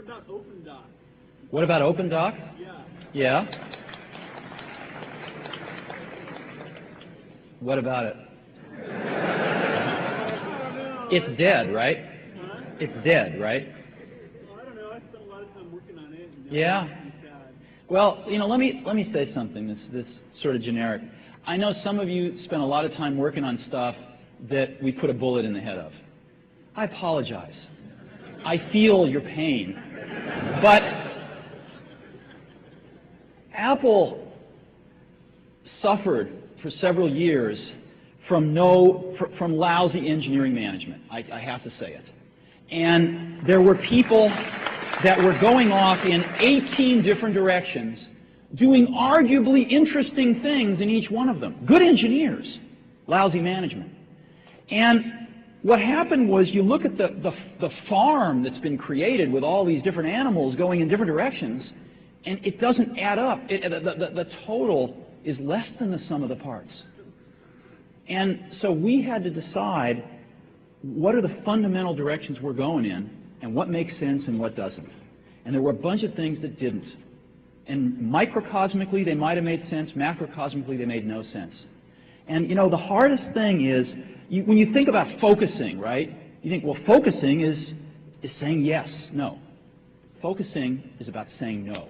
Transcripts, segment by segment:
What about OpenDoc? What about OpenDoc? Yeah. Yeah. What about it? It's dead, right? Huh? It's dead, right? Well, I don't know. I spent a lot of time working on it. And Yeah. it's sad. Well, you know, let me say something this sort of generic. I know some of you spend a lot of time working on stuff that we put a bullet in the head of. I apologize. I feel your pain. But Apple suffered for several years from lousy engineering management. I have to say it. And there were people that were going off in 18 different directions, doing arguably interesting things in each one of them. Good engineers, lousy management. And what happened was, you look at the farm that's been created with all these different animals going in different directions, and it doesn't add up. The total is less than the sum of the parts. And so we had to decide what are the fundamental directions we're going in, and what makes sense and what doesn't. And there were a bunch of things that didn't. And microcosmically, they might have made sense. Macrocosmically, they made no sense. And you know, the hardest thing is, when you think about focusing, right? You think, well, focusing is saying yes, no. Focusing is about saying no.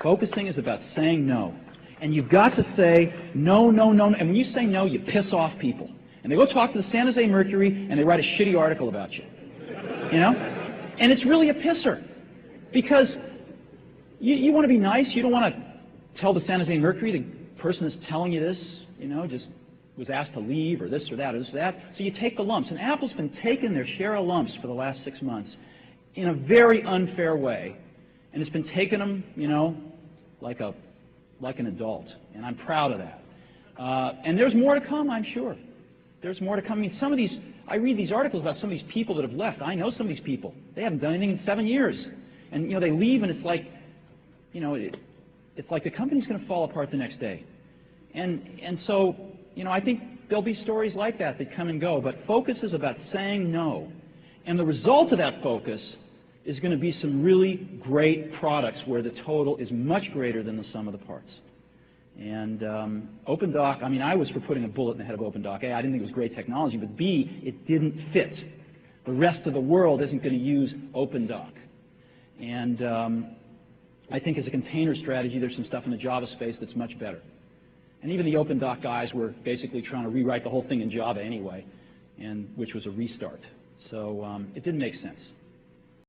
Focusing is about saying no. And you've got to say no, no, no. And when you say no, you piss off people. And they go talk to the San Jose Mercury, and they write a shitty article about you. You know? And it's really a pisser. Because you want to be nice. You don't want to tell the San Jose Mercury the person that's telling you this, you know, just was asked to leave, or this or that or this or that. So you take the lumps. And Apple's been taking their share of lumps for the last 6 months in a very unfair way. And it's been taking them, you know, like an adult. And I'm proud of that. And there's more to come, I'm sure. There's more to come. I mean, some of these, I read these articles about some of these people that have left. I know some of these people. They haven't done anything in 7 years. And, you know, they leave, and it's like, you know, it's like the company's going to fall apart the next day. And so, you know, I think there'll be stories like that that come and go. But focus is about saying no. And the result of that focus is going to be some really great products where the total is much greater than the sum of the parts. And OpenDoc, I mean, I was for putting a bullet in the head of OpenDoc. A, I didn't think it was great technology, but B, it didn't fit. The rest of the world isn't going to use OpenDoc. And I think as a container strategy, there's some stuff in the Java space that's much better. And even the OpenDoc guys were basically trying to rewrite the whole thing in Java anyway, and which was a restart. So it didn't make sense.